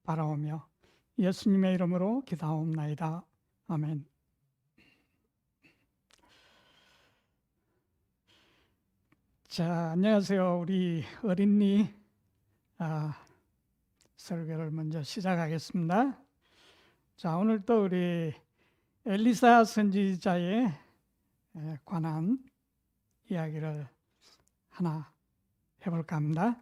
바라오며 예수님의 이름으로 기도하옵나이다. 아멘. 자, 안녕하세요. 우리 어린이 설교를 먼저 시작하겠습니다. 자, 오늘 또 우리 엘리사 선지자에 관한 이야기를 하나 해볼까 합니다.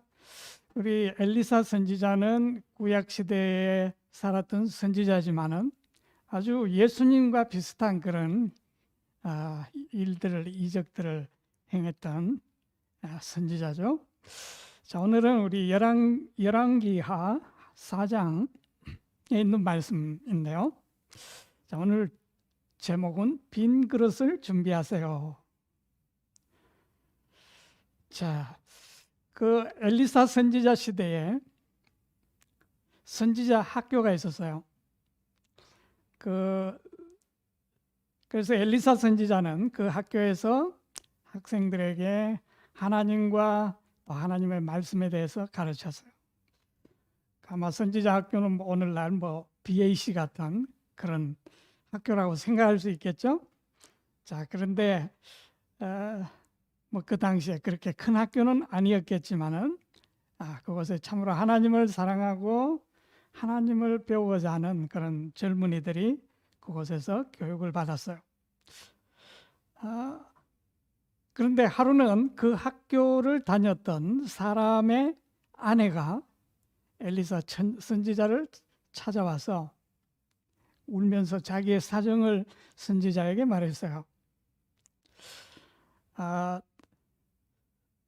우리 엘리사 선지자는 구약 시대에 살았던 선지자지만은 아주 예수님과 비슷한 그런 이적들을 행했던 선지자죠. 자, 오늘은 우리 열왕기하 4장에 있는 말씀인데요. 자, 오늘 제목은 빈 그릇을 준비하세요. 자, 그 엘리사 선지자 시대에 선지자 학교가 있었어요. 그래서 엘리사 선지자는 그 학교에서 학생들에게 하나님과 하나님의 말씀에 대해서 가르쳤어요. 아마 선지자 학교는 오늘날 BAC 같은 그런 학교라고 생각할 수 있겠죠. 자, 그런데 그 당시에 그렇게 큰 학교는 아니었겠지만은 그곳에 참으로 하나님을 사랑하고 하나님을 배우고자 하는 그런 젊은이들이 그곳에서 교육을 받았어요. 그런데 하루는 그 학교를 다녔던 사람의 아내가 엘리사 선지자를 찾아와서 울면서 자기의 사정을 선지자에게 말했어요.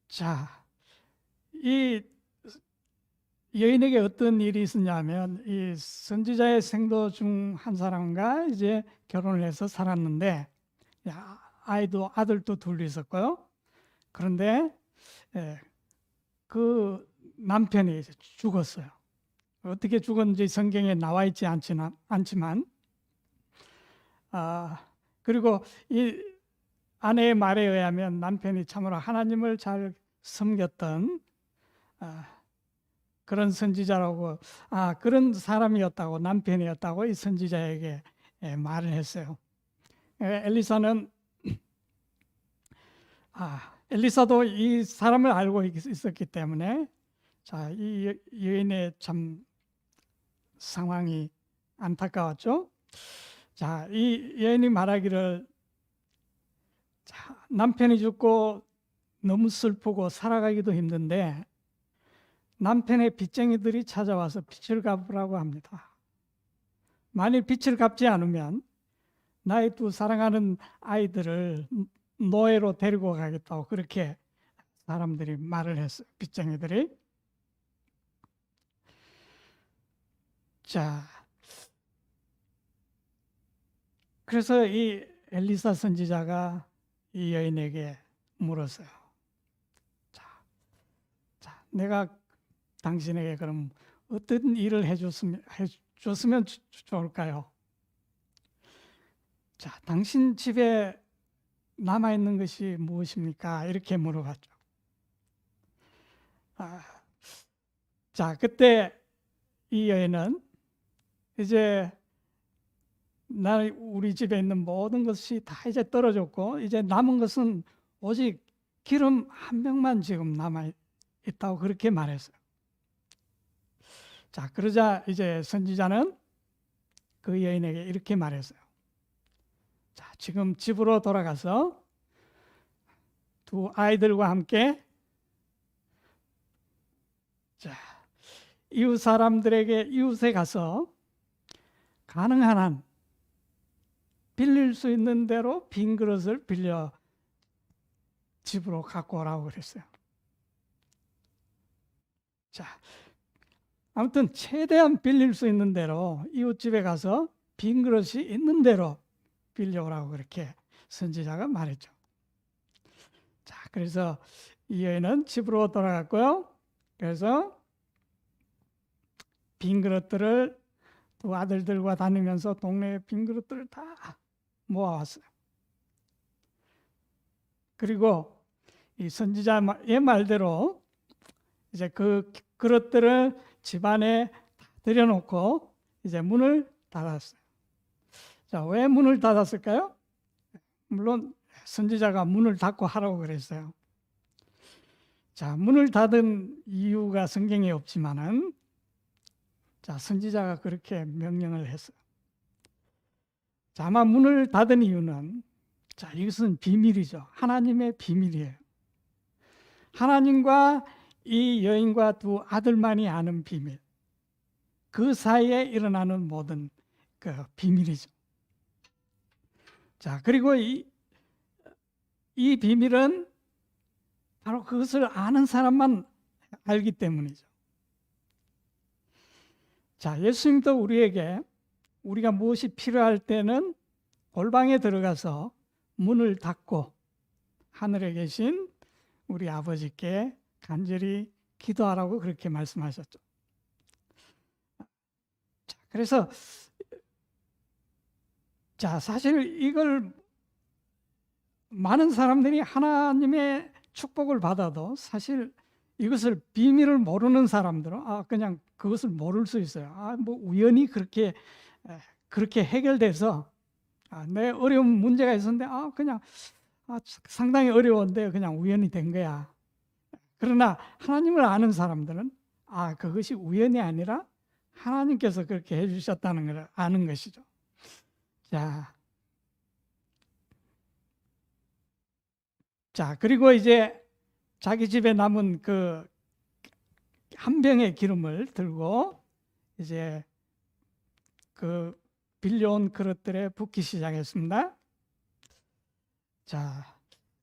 자, 이 여인에게 어떤 일이 있었냐면 이 선지자의 생도 중 한 사람과 이제 결혼을 해서 살았는데 아들도 둘 있었고요. 그런데 그 남편이 죽었어요. 어떻게 죽었는지 성경에 나와 있지 않지만 그리고 이 아내의 말에 의하면 남편이 참으로 하나님을 잘 섬겼던 그런 선지자라고 그런 사람이었다고, 남편이었다고 이 선지자에게 말을 했어요. 엘리사도 이 사람을 알고 있었기 때문에 이 여인의 참 상황이 안타까웠죠. 자, 이 여인이 말하기를 남편이 죽고 너무 슬프고 살아가기도 힘든데 남편의 빚쟁이들이 찾아와서 빚을 갚으라고 합니다. 만일 빚을 갚지 않으면 나의 두 사랑하는 아이들을 노예로 데리고 가겠다고 그렇게 사람들이 말을 했어요. 빚쟁이들이. 자, 그래서 이 엘리사 선지자가 이 여인에게 물었어요. 자, 내가 당신에게 그럼 어떤 일을 해줬으면 좋을까요? 자, 당신 집에 남아있는 것이 무엇입니까? 이렇게 물어봤죠. 자, 그때 이 여인은 이제 우리 집에 있는 모든 것이 다 이제 떨어졌고 이제 남은 것은 오직 기름 한 병만 지금 남아있다고 그렇게 말했어요. 자, 그러자 이제 선지자는 그 여인에게 이렇게 말했어요. 자, 지금 집으로 돌아가서 두 아이들과 함께 이웃에 가서 가능한 한 빌릴 수 있는 대로 빈 그릇을 빌려 집으로 갖고 오라고 그랬어요. 자, 아무튼 최대한 빌릴 수 있는 대로 이웃집에 가서 빈 그릇이 있는 대로 빌려오라고 그렇게 선지자가 말했죠. 자, 그래서 이 여인은 집으로 돌아갔고요. 그래서 빈 그릇들을 두 아들들과 다니면서 동네에 빈 그릇들을 다 모아왔어요. 그리고 이 선지자의 말대로 이제 그 그릇들을 집안에 들여놓고 이제 문을 닫았어요. 자, 왜 문을 닫았을까요? 물론 선지자가 문을 닫고 하라고 그랬어요. 자, 문을 닫은 이유가 성경에 없지만은, 자, 선지자가 그렇게 명령을 했어요. 자, 아마 문을 닫은 이유는, 자, 이것은 비밀이죠. 하나님의 비밀이에요. 하나님과 이 여인과 두 아들만이 아는 비밀. 그 사이에 일어나는 모든 그 비밀이죠. 자, 그리고 이 비밀은 바로 그것을 아는 사람만 알기 때문이죠. 자, 예수님도 우리에게 우리가 무엇이 필요할 때는 골방에 들어가서 문을 닫고 하늘에 계신 우리 아버지께 간절히 기도하라고 그렇게 말씀하셨죠. 자, 그래서 자, 사실 이걸 많은 사람들이 하나님의 축복을 받아도 사실 이것을 비밀을 모르는 사람들은 그냥 그것을 모를 수 있어요. 뭐 우연히 그렇게 해결돼서 내 어려운 문제가 있었는데 그냥 상당히 어려운데 그냥 우연히 된 거야. 그러나 하나님을 아는 사람들은 그것이 우연이 아니라 하나님께서 그렇게 해주셨다는 걸 아는 것이죠. 자, 그리고 이제 자기 집에 남은 그 한 병의 기름을 들고 이제 그 빌려온 그릇들에 붓기 시작했습니다. 자,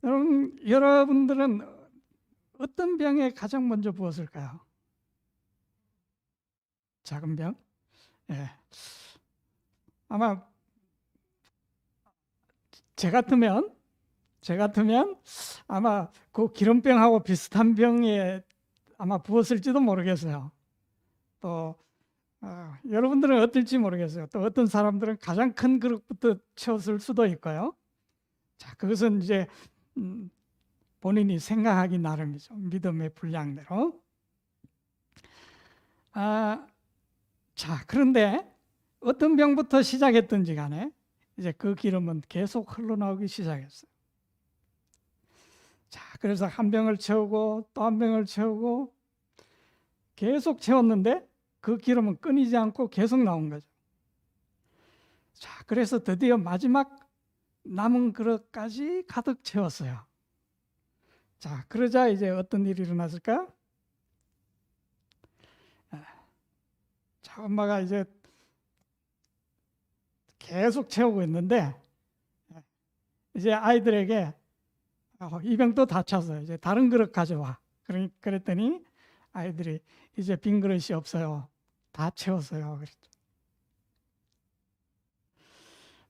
여러분들은 어떤 병에 가장 먼저 부었을까요? 작은 병? 예. 아마 제 같으면 아마 그 기름병하고 비슷한 병에 아마 부었을지도 모르겠어요. 또 여러분들은 어떨지 모르겠어요. 또 어떤 사람들은 가장 큰 그릇부터 채웠을 수도 있고요. 자, 그것은 이제 본인이 생각하기 나름이죠. 믿음의 분량대로. 자, 그런데 어떤 병부터 시작했든지 간에 이제 그 기름은 계속 흘러나오기 시작했어요. 자, 그래서 한 병을 채우고 또 한 병을 채우고 계속 채웠는데 그 기름은 끊이지 않고 계속 나온 거죠. 자, 그래서 드디어 마지막 남은 그릇까지 가득 채웠어요. 자, 그러자 이제 어떤 일이 일어났을까? 자, 엄마가 이제 계속 채우고 있는데 이제 아이들에게 이 병도 다 찼어요. 이제 다른 그릇 가져와. 그랬더니 아이들이 이제 빈 그릇이 없어요. 다 채웠어요. 그랬죠.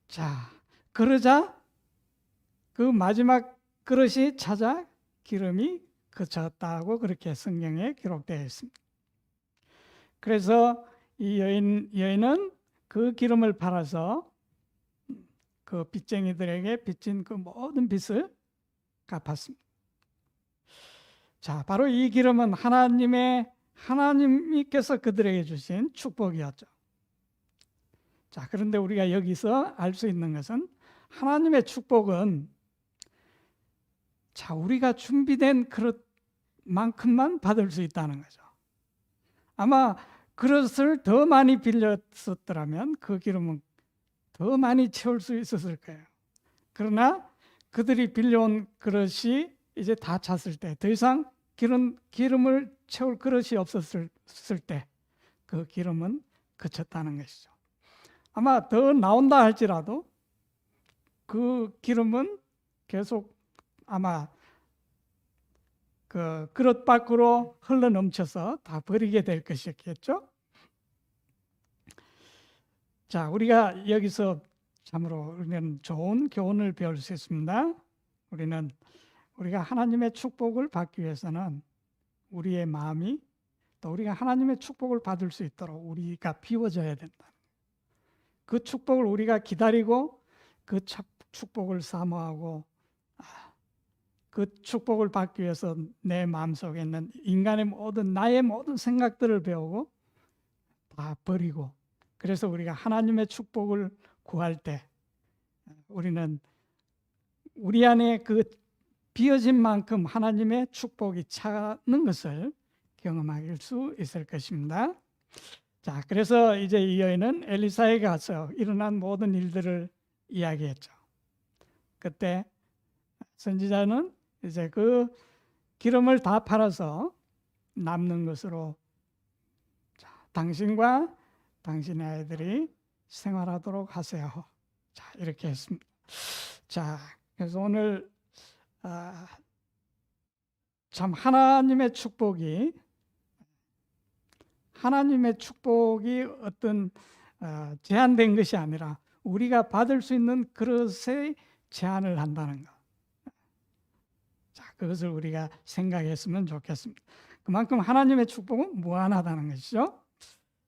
자, 그러자 그 마지막 그릇이 차자 기름이 그쳤다고 그렇게 성경에 기록되어 있습니다. 그래서 이 여인은 그 기름을 팔아서 그 빚쟁이들에게 빚진 그 모든 빚을 갚았습니다. 자, 바로 이 기름은 하나님께서 그들에게 주신 축복이었죠. 자, 그런데 우리가 여기서 알 수 있는 것은 하나님의 축복은 자, 우리가 준비된 그릇만큼만 받을 수 있다는 거죠. 아마 그릇을 더 많이 빌렸었더라면 그 기름은 더 많이 채울 수 있었을 거예요. 그러나 그들이 빌려온 그릇이 이제 다 찼을 때, 더 이상 기름을 채울 그릇이 없었을 때 그 기름은 그쳤다는 것이죠. 아마 더 나온다 할지라도 그 기름은 계속 아마 그 그릇 밖으로 흘러 넘쳐서 다 버리게 될 것이겠죠. 자, 우리가 여기서 참으로 우리는 좋은 교훈을 배울 수 있습니다. 우리가 하나님의 축복을 받기 위해서는 우리의 마음이 또 우리가 하나님의 축복을 받을 수 있도록 우리가 비워져야 된다. 그 축복을 우리가 기다리고 그 축복을 사모하고 그 축복을 받기 위해서 내 마음속에 있는 나의 모든 생각들을 배우고 다 버리고, 그래서 우리가 하나님의 축복을 구할 때 우리는 우리 안에 그 비어진 만큼 하나님의 축복이 차는 것을 경험할 수 있을 것입니다. 자, 그래서 이제 이 여인은 엘리사에게 가서 일어난 모든 일들을 이야기했죠. 그때 선지자는 이제 그 기름을 다 팔아서 남는 것으로 당신과 당신의 아이들이 생활하도록 하세요. 자, 이렇게 했습니다. 자, 그래서 오늘 참 하나님의 축복이 어떤 제한된 것이 아니라 우리가 받을 수 있는 그릇에 제한을 한다는 것. 자, 그것을 우리가 생각했으면 좋겠습니다. 그만큼 하나님의 축복은 무한하다는 것이죠.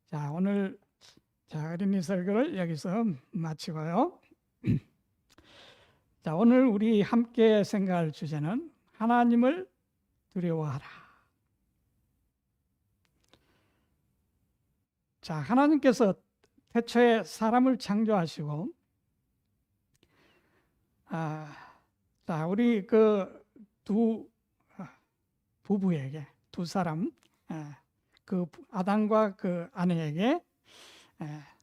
자, 오늘 어린이 설교를 여기서 마치고요. 자, 오늘 우리 함께 생각할 주제는 하나님을 두려워하라. 자, 하나님께서 태초에 사람을 창조하시고, 자, 우리 그 두 부부에게, 두 사람, 그 아담과 그 아내에게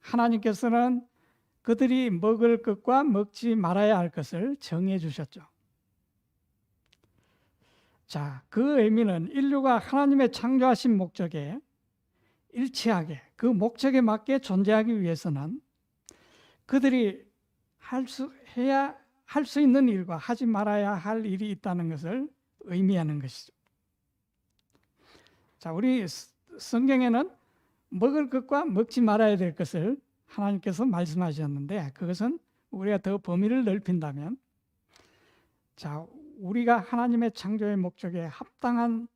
하나님께서는 그들이 먹을 것과 먹지 말아야 할 것을 정해 주셨죠. 자, 그 의미는 인류가 하나님의 창조하신 목적에 일치하게, 그 목적에 맞게 존재하기 위해서는 그들이 할 수 있는 일과 하지 말아야 할 일이 있다는 것을 의미하는 것이죠. 자, 우리 성경에는 먹을 것과 먹지 말아야 될 것을 하나님께서 말씀하셨는데, 그것은 우리가 더 범위를 넓힌다면, 자, 우리가 하나님의 창조의 목적에 합당한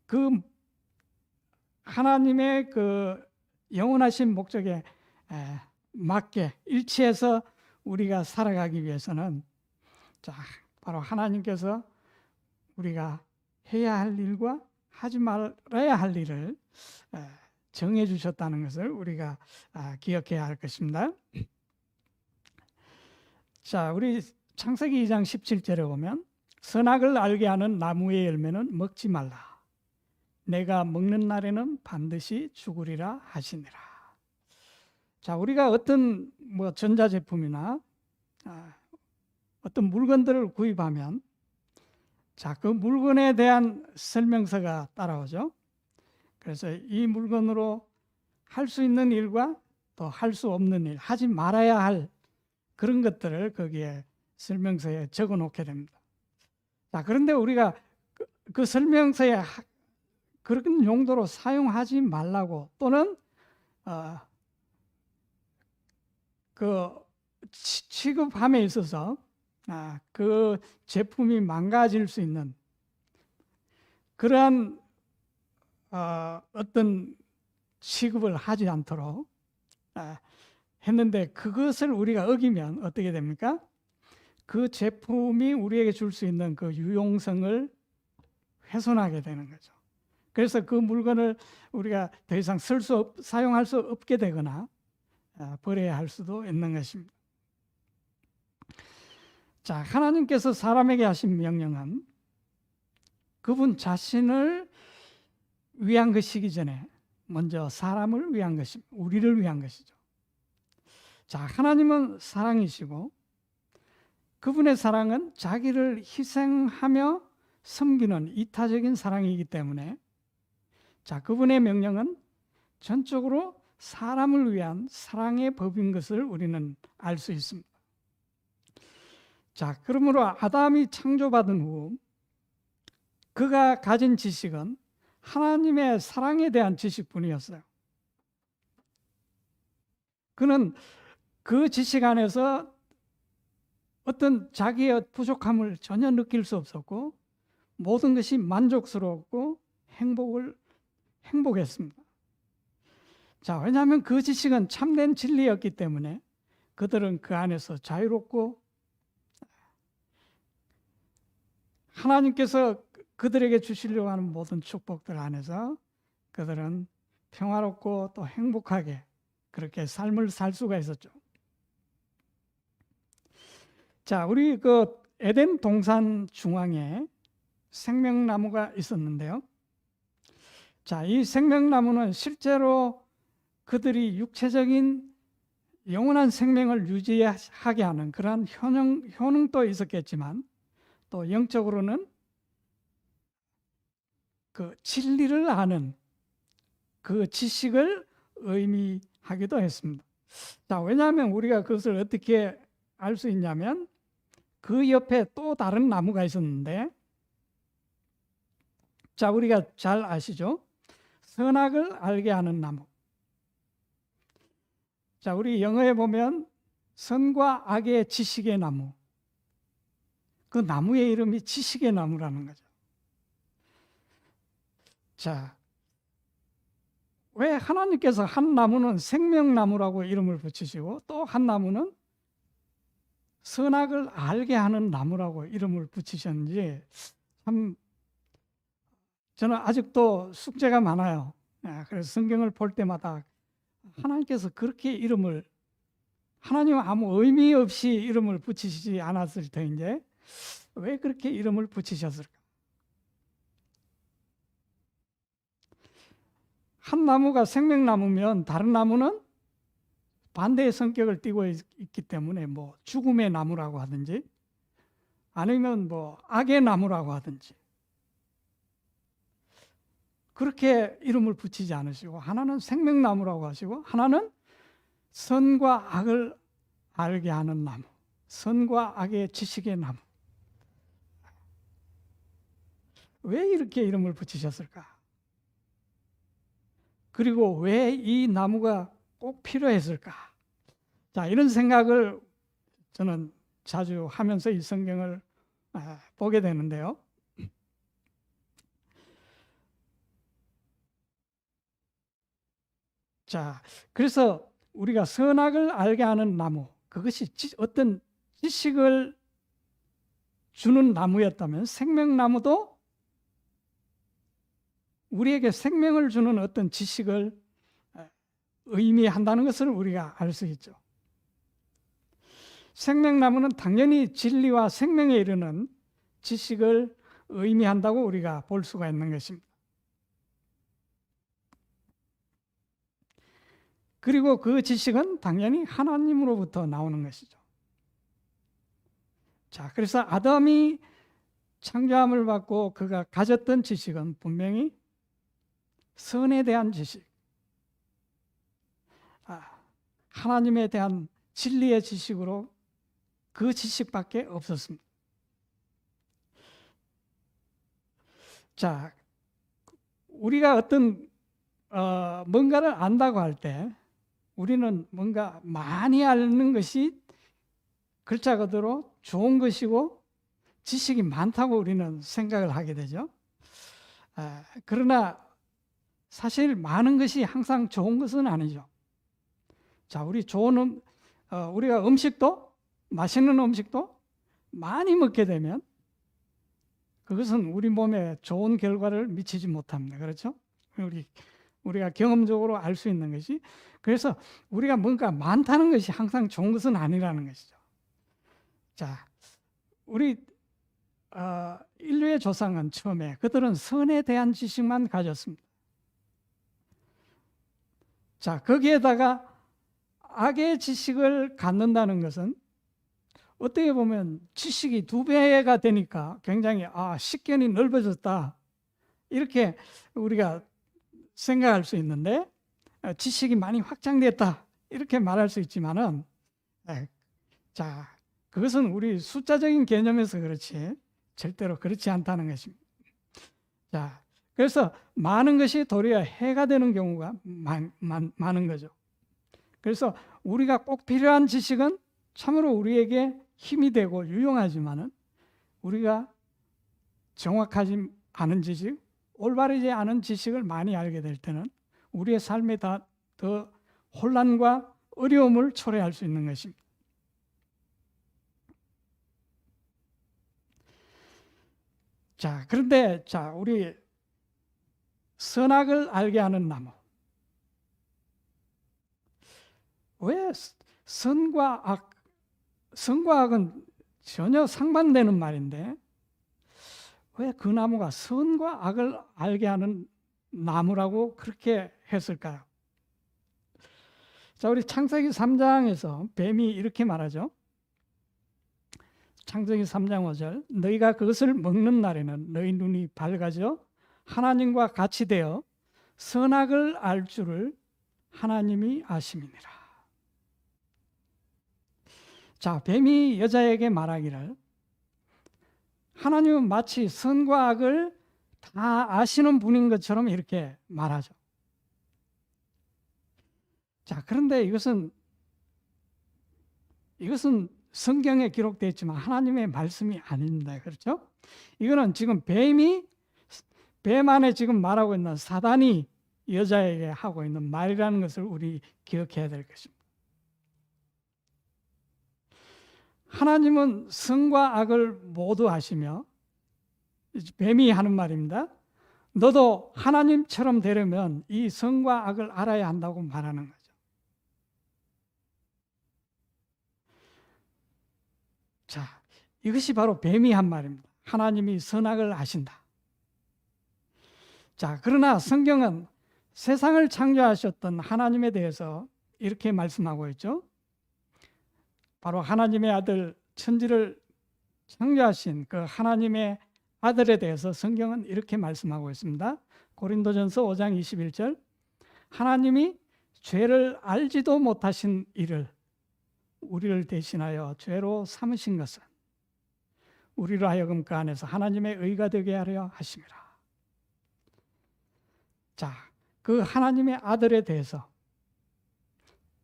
그 하나님의 그 영원하신 목적에 맞게 일치해서 우리가 살아가기 위해서는, 자, 바로 하나님께서 우리가 해야 할 일과 하지 말아야 할 일을 정해 주셨다는 것을 우리가 기억해야 할 것입니다. 자, 우리 창세기 2장 17절에 보면 선악을 알게 하는 나무의 열매는 먹지 말라. 내가 먹는 날에는 반드시 죽으리라 하시니라. 자, 우리가 어떤 전자제품이나 어떤 물건들을 구입하면, 자, 그 물건에 대한 설명서가 따라오죠. 그래서 이 물건으로 할 수 있는 일과 또 할 수 없는 일, 하지 말아야 할 그런 것들을 거기에 설명서에 적어 놓게 됩니다. 자, 그런데 우리가 그 설명서에 그런 용도로 사용하지 말라고, 또는 그 취급함에 있어서 그 제품이 망가질 수 있는 그러한 어떤 취급을 하지 않도록 했는데, 그것을 우리가 어기면 어떻게 됩니까? 그 제품이 우리에게 줄 수 있는 그 유용성을 훼손하게 되는 거죠. 그래서 그 물건을 우리가 더 이상 사용할 수 없게 되거나 버려야 할 수도 있는 것입니다. 자, 하나님께서 사람에게 하신 명령은 그분 자신을 위한 것이기 전에 먼저 사람을 위한 것입니다. 우리를 위한 것이죠. 자, 하나님은 사랑이시고 그분의 사랑은 자기를 희생하며 섬기는 이타적인 사랑이기 때문에, 자, 그분의 명령은 전적으로 사람을 위한 사랑의 법인 것을 우리는 알 수 있습니다. 자, 그러므로 아담이 창조받은 후 그가 가진 지식은 하나님의 사랑에 대한 지식뿐이었어요. 그는 그 지식 안에서 어떤 자기의 부족함을 전혀 느낄 수 없었고, 모든 것이 만족스러웠고 행복했습니다. 자, 왜냐하면 그 지식은 참된 진리였기 때문에 그들은 그 안에서 자유롭고, 하나님께서 그들에게 주시려고 하는 모든 축복들 안에서 그들은 평화롭고 또 행복하게 그렇게 삶을 살 수가 있었죠. 자, 우리 그 에덴 동산 중앙에 생명나무가 있었는데요. 자, 이 생명나무는 실제로 그들이 육체적인 영원한 생명을 유지하게 하는 그러한 효능도 있었겠지만 또 영적으로는 그 진리를 아는 그 지식을 의미하기도 했습니다. 자, 왜냐하면 우리가 그것을 어떻게 알 수 있냐면 그 옆에 또 다른 나무가 있었는데, 자, 우리가 잘 아시죠? 선악을 알게 하는 나무. 자, 우리 영어에 보면 선과 악의 지식의 나무. 그 나무의 이름이 지식의 나무라는 거죠. 자, 왜 하나님께서 한 나무는 생명나무라고 이름을 붙이시고 또 한 나무는 선악을 알게 하는 나무라고 이름을 붙이셨는지 참 저는 아직도 숙제가 많아요. 그래서 성경을 볼 때마다 하나님께서 그렇게 이름을, 하나님은 아무 의미 없이 이름을 붙이시지 않았을 터인데 왜 그렇게 이름을 붙이셨을까? 한 나무가 생명나무면 다른 나무는 반대의 성격을 띠고 있기 때문에 뭐 죽음의 나무라고 하든지 아니면 뭐 악의 나무라고 하든지 그렇게 이름을 붙이지 않으시고 하나는 생명나무라고 하시고 하나는 선과 악을 알게 하는 나무, 선과 악의 지식의 나무. 왜 이렇게 이름을 붙이셨을까? 그리고 왜 이 나무가 꼭 필요했을까? 자, 이런 생각을 저는 자주 하면서 이 성경을 보게 되는데요. 자, 그래서 우리가 선악을 알게 하는 나무, 그것이 어떤 지식을 주는 나무였다면 생명나무도 우리에게 생명을 주는 어떤 지식을 의미한다는 것을 우리가 알 수 있죠. 생명나무는 당연히 진리와 생명에 이르는 지식을 의미한다고 우리가 볼 수가 있는 것입니다. 그리고 그 지식은 당연히 하나님으로부터 나오는 것이죠. 자, 그래서 아담이 창조함을 받고 그가 가졌던 지식은 분명히 선에 대한 지식, 하나님에 대한 진리의 지식으로 그 지식밖에 없었습니다. 자, 우리가 어떤 뭔가를 안다고 할 때 우리는 뭔가 많이 아는 것이 글자 그대로 좋은 것이고 지식이 많다고 우리는 생각을 하게 되죠. 그러나 사실 많은 것이 항상 좋은 것은 아니죠. 자, 우리 우리가 음식도, 맛있는 음식도 많이 먹게 되면 그것은 우리 몸에 좋은 결과를 미치지 못합니다. 그렇죠? 우리가 경험적으로 알 수 있는 것이, 그래서 우리가 뭔가 많다는 것이 항상 좋은 것은 아니라는 것이죠. 자, 우리 인류의 조상은 처음에 그들은 선에 대한 지식만 가졌습니다. 자, 거기에다가 악의 지식을 갖는다는 것은 어떻게 보면 지식이 2배가 되니까 굉장히 식견이 넓어졌다 이렇게 우리가 생각할 수 있는데, 지식이 많이 확장됐다 이렇게 말할 수 있지만은, 자, 그것은 우리 숫자적인 개념에서 그렇지 절대로 그렇지 않다는 것입니다. 자, 그래서 많은 것이 도리어 해가 되는 경우가 많은 거죠. 그래서 우리가 꼭 필요한 지식은 참으로 우리에게 힘이 되고 유용하지만은 우리가 정확하지 않은 지식, 올바르지 않은 지식을 많이 알게 될 때는 우리의 삶에 더 혼란과 어려움을 초래할 수 있는 것입니다. 자, 그런데 우리 선악을 알게 하는 나무, 왜 선과 악은 전혀 상반되는 말인데 왜 그 나무가 선과 악을 알게 하는 나무라고 그렇게 했을까요? 자, 우리 창세기 3장에서 뱀이 이렇게 말하죠. 창세기 3장 5절, 너희가 그것을 먹는 날에는 너희 눈이 밝아져 하나님과 같이 되어 선악을 알 줄을 하나님이 아심이니라. 자, 뱀이 여자에게 말하기를 하나님은 마치 선과 악을 다 아시는 분인 것처럼 이렇게 말하죠. 자, 그런데 이것은 성경에 기록되어 있지만 하나님의 말씀이 아닙니다. 그렇죠? 이거는 지금 뱀 안에 지금 말하고 있는 사단이 여자에게 하고 있는 말이라는 것을 우리 기억해야 될 것입니다. 하나님은 선과 악을 모두 아시며, 뱀이 하는 말입니다. 너도 하나님처럼 되려면 이 선과 악을 알아야 한다고 말하는 거죠. 자, 이것이 바로 뱀이 한 말입니다. 하나님이 선악을 아신다. 자, 그러나 성경은 세상을 창조하셨던 하나님에 대해서 이렇게 말씀하고 있죠. 바로 하나님의 아들 천지를 창조하신 그 하나님의 아들에 대해서 성경은 이렇게 말씀하고 있습니다. 고린도전서 5장 21절, 하나님이 죄를 알지도 못하신 이를 우리를 대신하여 죄로 삼으신 것은 우리로 하여금 그 안에서 하나님의 의가 되게 하려 하심이라. 자, 그 하나님의 아들에 대해서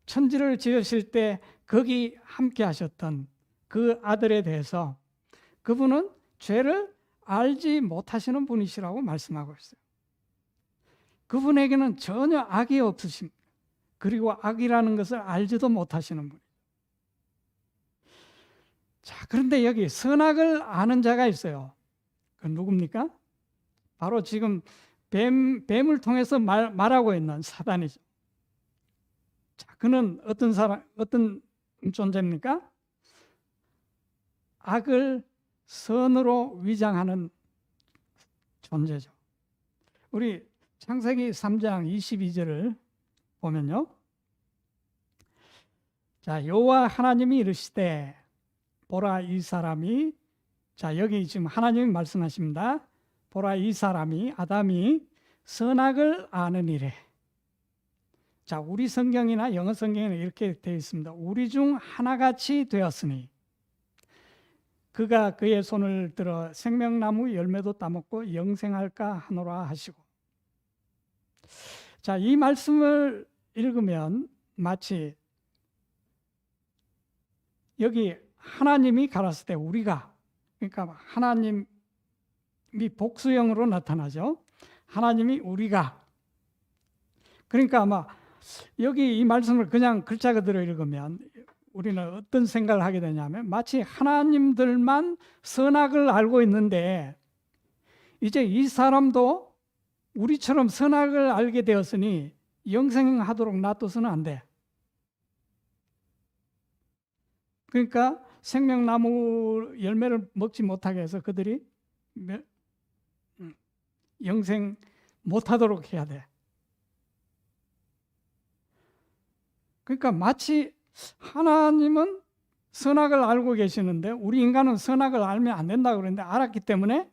천지를 지으실 때 거기 함께 하셨던 그 아들에 대해서 그분은 죄를 알지 못하시는 분이시라고 말씀하고 있어요. 그분에게는 전혀 악이 없으십니다. 그리고 악이라는 것을 알지도 못하시는 분. 자, 그런데 여기 선악을 아는 자가 있어요. 그 누굽니까? 바로 지금 뱀을 통해서 말하고 있는 사단이죠. 자, 그는 어떤 존재입니까? 악을 선으로 위장하는 존재죠. 우리 창세기 3장 22절을 보면요. 자, 여호와 하나님이 이르시되 보라 이 사람이, 자, 여기 지금 하나님이 말씀하십니다. 보라 이 사람이, 아담이 선악을 아는 이래. 자, 우리 성경이나 영어 성경에는 이렇게 되어 있습니다. 우리 중 하나같이 되었으니 그가 그의 손을 들어 생명나무 열매도 따먹고 영생할까 하노라 하시고. 자, 이 말씀을 읽으면 마치 여기 하나님이 가랐을 때 우리가, 그러니까 하나님이 복수형으로 나타나죠. 하나님이 우리가. 그러니까 아마 여기 이 말씀을 그냥 글자 그대로 읽으면 우리는 어떤 생각을 하게 되냐면 마치 하나님들만 선악을 알고 있는데 이제 이 사람도 우리처럼 선악을 알게 되었으니 영생하도록 놔둬서는 안 돼. 그러니까 생명나무 열매를 먹지 못하게 해서 그들이 영생 못하도록 해야 돼. 그러니까 마치 하나님은 선악을 알고 계시는데 우리 인간은 선악을 알면 안 된다고 그러는데 알았기 때문에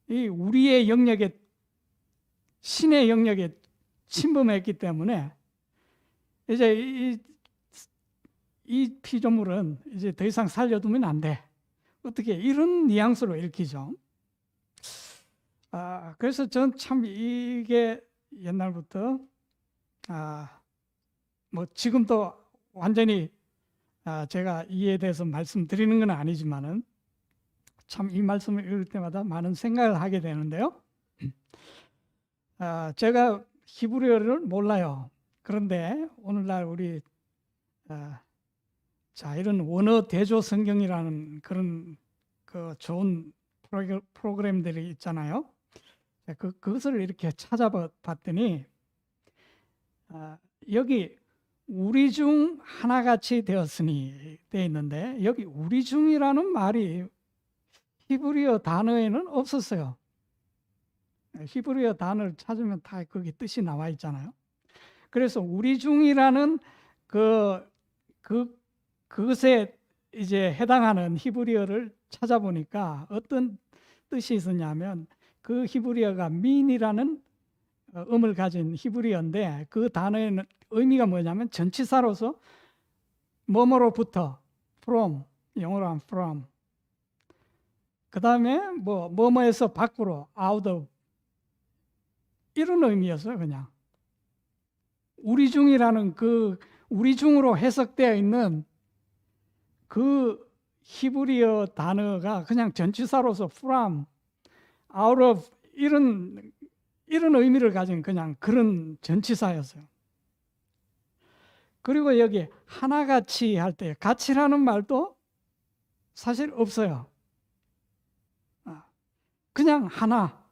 이 우리의 영역에, 신의 영역에 침범했기 때문에 이제 이 피조물은 이제 더 이상 살려두면 안 돼. 어떻게 이런 뉘앙스로 읽히죠. 그래서 전 참 이게 옛날부터 뭐 지금도 완전히 제가 이에 대해서 말씀드리는 건 아니지만은 참 이 말씀을 읽을 때마다 많은 생각을 하게 되는데요. 제가 히브리어를 몰라요. 그런데 오늘날 우리 자, 이런 원어 대조 성경이라는 그런 그 좋은 프로그램들이 있잖아요. 그것을 이렇게 찾아봤더니 여기 우리 중 하나같이 되었으니 돼 있는데 여기 우리 중이라는 말이 히브리어 단어에는 없었어요. 히브리어 단어를 찾으면 다 거기 뜻이 나와 있잖아요. 그래서 우리 중이라는 그것에 이제 해당하는 히브리어를 찾아보니까 어떤 뜻이 있었냐면 그 히브리어가 민이라는 음을 가진 히브리어인데 그 단어에는 의미가 뭐냐면 전치사로서 뭐뭐로부터 from, 영어로 하면 from, 그 다음에 뭐뭐에서 밖으로 out of, 이런 의미였어요. 그냥 우리 중이라는 그 우리 중으로 해석되어 있는 그 히브리어 단어가 그냥 전치사로서 from, out of 이런 의미를 가진 그냥 그런 전치사였어요. 그리고 여기 하나같이 할 때 같이라는 말도 사실 없어요. 그냥 하나,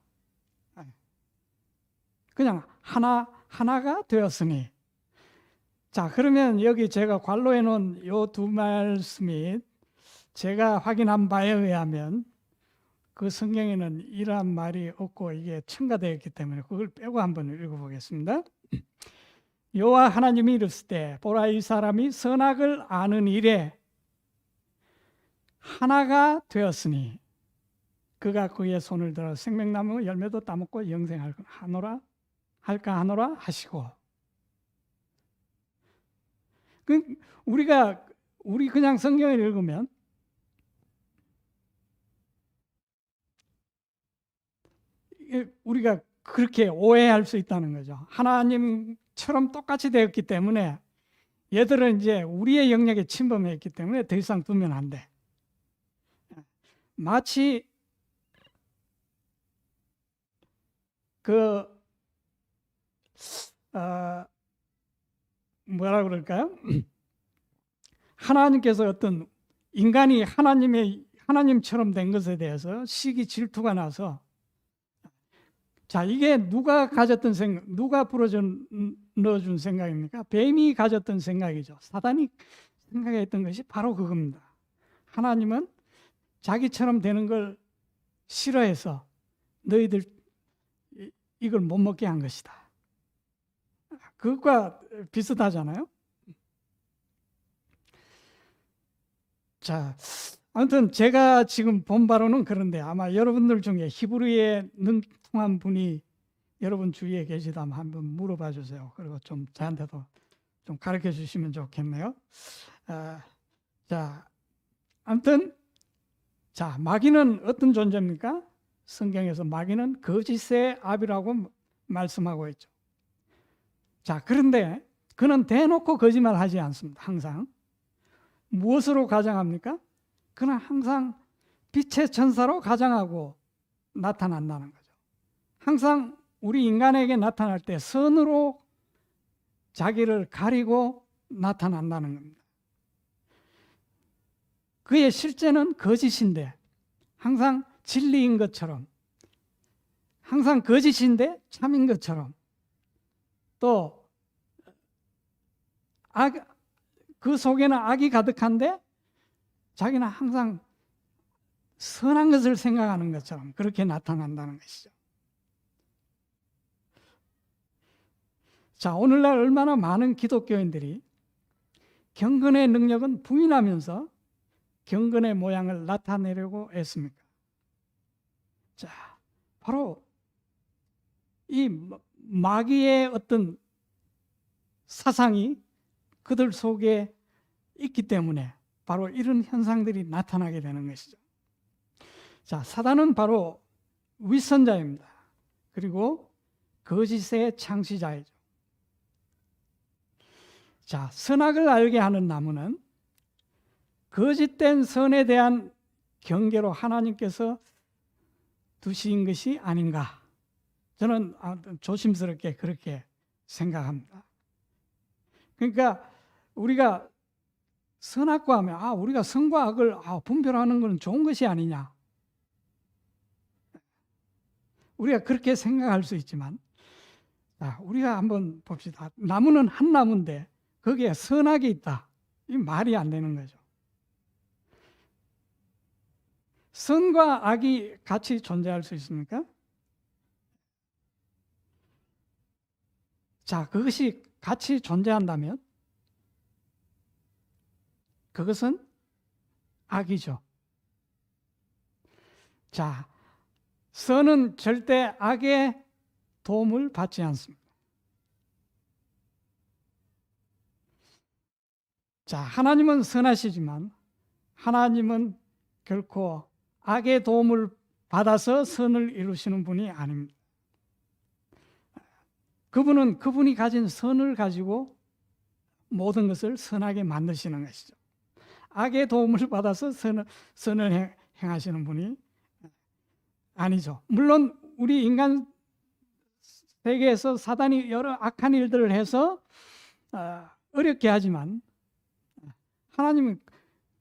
그냥 하나가 되었으니. 자, 그러면 여기 제가 관로해 놓은 요 두 말씀이 제가 확인한 바에 의하면 그 성경에는 이러한 말이 없고 이게 첨가되어 있기 때문에 그걸 빼고 한번 읽어보겠습니다. 여호와 하나님이 이르시되 보라, 이 사람이 선악을 아는 일에 하나가 되었으니 그가 그의 손을 들어 생명나무 열매도 따먹고 영생할까 하노라 하시고. 우리 그냥 성경을 읽으면 우리가 그렇게 오해할 수 있다는 거죠. 하나님처럼 똑같이 되었기 때문에 얘들은 이제 우리의 영역에 침범했기 때문에 더 이상 두면 안 돼. 마치 뭐라 그럴까요? 하나님께서 어떤 인간이 하나님처럼 된 것에 대해서 시기 질투가 나서, 자, 이게 누가 가졌던 생각, 누가 넣어준 생각입니까? 뱀이 가졌던 생각이죠. 사단이 생각했던 것이 바로 그겁니다. 하나님은 자기처럼 되는 걸 싫어해서 너희들 이걸 못 먹게 한 것이다. 그것과 비슷하잖아요. 자, 아무튼 제가 지금 본 바로는 그런데 아마 여러분들 중에 히브리어에 능통한 분이 여러분 주위에 계시다면 한번 물어봐 주세요. 그리고 좀 저한테도 좀 가르쳐 주시면 좋겠네요. 자, 아무튼 자, 마귀는 어떤 존재입니까? 성경에서 마귀는 거짓의 아비라고 말씀하고 있죠. 자, 그런데 그는 대놓고 거짓말하지 않습니다. 항상 무엇으로 가장합니까? 그는 항상 빛의 천사로 가장하고 나타난다는 거죠. 항상 우리 인간에게 나타날 때 선으로 자기를 가리고 나타난다는 겁니다. 그의 실제는 거짓인데 항상 진리인 것처럼, 항상 거짓인데 참인 것처럼, 또 그 속에는 악이 가득한데 자기는 항상 선한 것을 생각하는 것처럼 그렇게 나타난다는 것이죠. 자, 오늘날 얼마나 많은 기독교인들이 경건의 능력은 부인하면서 경건의 모양을 나타내려고 했습니까? 자, 바로 이 마귀의 어떤 사상이 그들 속에 있기 때문에 바로 이런 현상들이 나타나게 되는 것이죠. 자, 사단은 바로 위선자입니다. 그리고 거짓의 창시자이죠. 자, 선악을 알게 하는 나무는 거짓된 선에 대한 경계로 하나님께서 두신 것이 아닌가. 저는 조심스럽게 그렇게 생각합니다. 그러니까 우리가 선악과 하면 우리가 선과 악을 분별하는 것은 좋은 것이 아니냐. 우리가 그렇게 생각할 수 있지만 우리가 한번 봅시다. 나무는 한 나무인데 거기에 선악이 있다. 이 말이 안 되는 거죠. 선과 악이 같이 존재할 수 있습니까? 자, 그것이 같이 존재한다면 그것은 악이죠. 자, 선은 절대 악의 도움을 받지 않습니다. 자, 하나님은 선하시지만 하나님은 결코 악의 도움을 받아서 선을 이루시는 분이 아닙니다. 그분은 그분이 가진 선을 가지고 모든 것을 선하게 만드시는 것이죠. 악의 도움을 받아서 선을 행하시는 분이 아니죠. 물론 우리 인간 세계에서 사단이 여러 악한 일들을 해서 어렵게 하지만 하나님은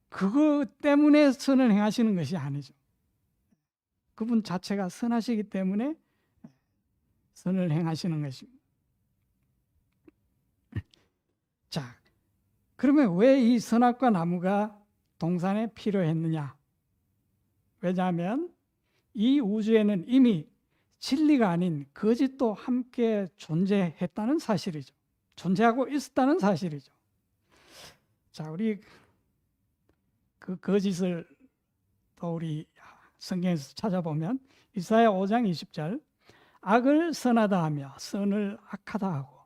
그것 때문에 선을 행하시는 것이 아니죠. 그분 자체가 선하시기 때문에 선을 행하시는 것입니다. 자, 그러면 왜 이 선악과 나무가 동산에 필요했느냐? 왜냐하면 이 우주에는 이미 진리가 아닌 거짓도 함께 존재했다는 사실이죠. 존재하고 있었다는 사실이죠. 자, 우리 그 거짓을 또 우리 성경에서 찾아보면 이사야 5장 20절 악을 선하다 하며 선을 악하다 하고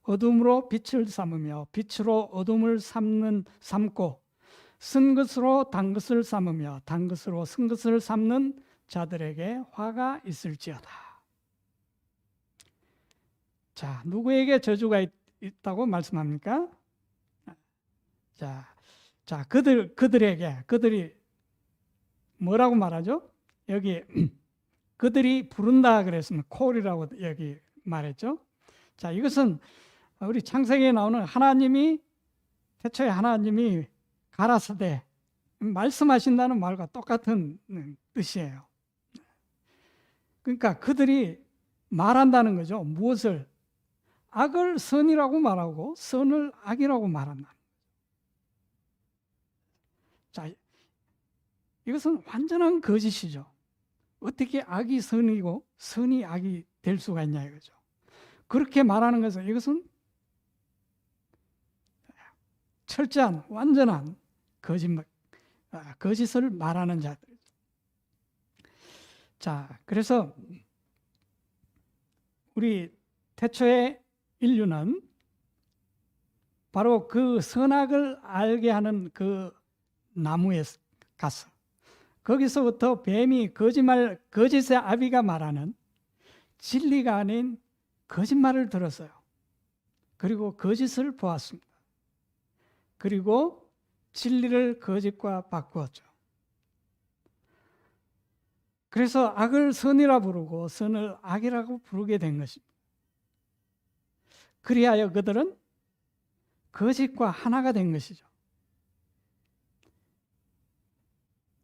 어둠으로 빛을 삼으며 빛으로 어둠을 삼고 쓴 것으로 단 것을 삼으며 단 것으로 쓴 것을 삼는 자들에게 화가 있을지어다. 자, 누구에게 저주가 있다고 말씀합니까? 자, 그들이 뭐라고 말하죠? 여기 그들이 부른다 그랬으면 콜이라고 여기 말했죠. 자, 이것은 우리 창세기에 나오는 태초에 하나님이 가라사대 말씀하신다는 말과 똑같은 뜻이에요. 그러니까 그들이 말한다는 거죠. 무엇을? 악을 선이라고 말하고 선을 악이라고 말한다. 자, 이것은 완전한 거짓이죠. 어떻게 악이 선이고 선이 악이 될 수가 있냐 이거죠. 그렇게 말하는 것은 이것은 철저한 완전한 거짓을 말하는 자들. 자, 그래서 우리 태초의 인류는 바로 그 선악을 알게 하는 그 나무에 가서 거기서부터 뱀이 거짓의 아비가 말하는 진리가 아닌 거짓말을 들었어요. 그리고 거짓을 보았습니다. 그리고 진리를 거짓과 바꾸었죠. 그래서 악을 선이라 부르고 선을 악이라고 부르게 된 것입니다. 그리하여 그들은 거짓과 하나가 된 것이죠.